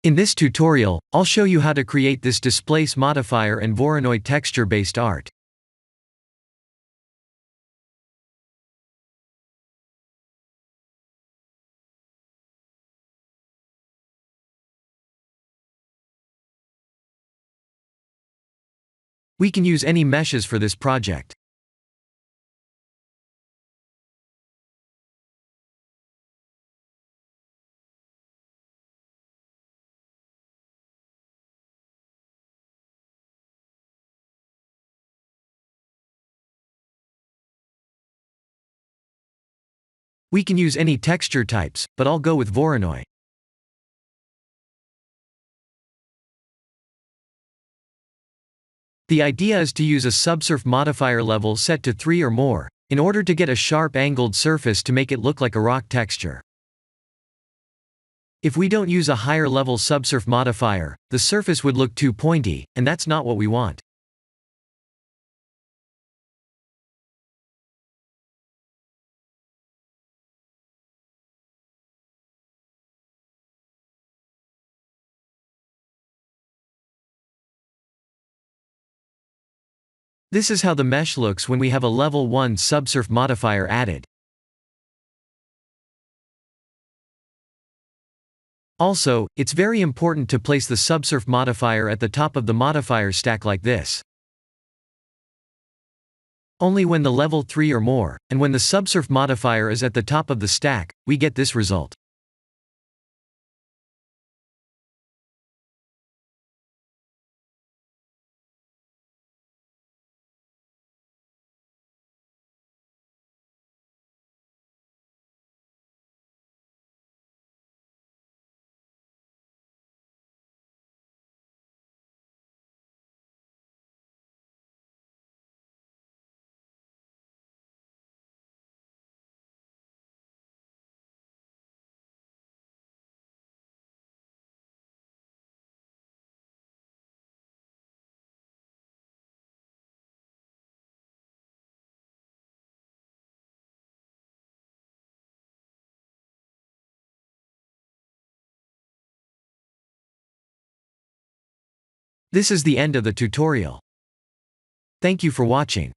In this tutorial, I'll show you how to create this Displace modifier and Voronoi texture-based art. We can use any meshes for this project. We can use any texture types, but I'll go with Voronoi. The idea is to use a subsurf modifier level set to 3 or more, in order to get a sharp angled surface to make it look like a rock texture. If we don't use a higher level subsurf modifier, the surface would look too pointy, and that's not what we want. This is how the mesh looks when we have a level 1 subsurf modifier added. Also, it's very important to place the subsurf modifier at the top of the modifier stack like this. Only when the level 3 or more, and when the subsurf modifier is at the top of the stack, we get this result. This is the end of the tutorial. Thank you for watching.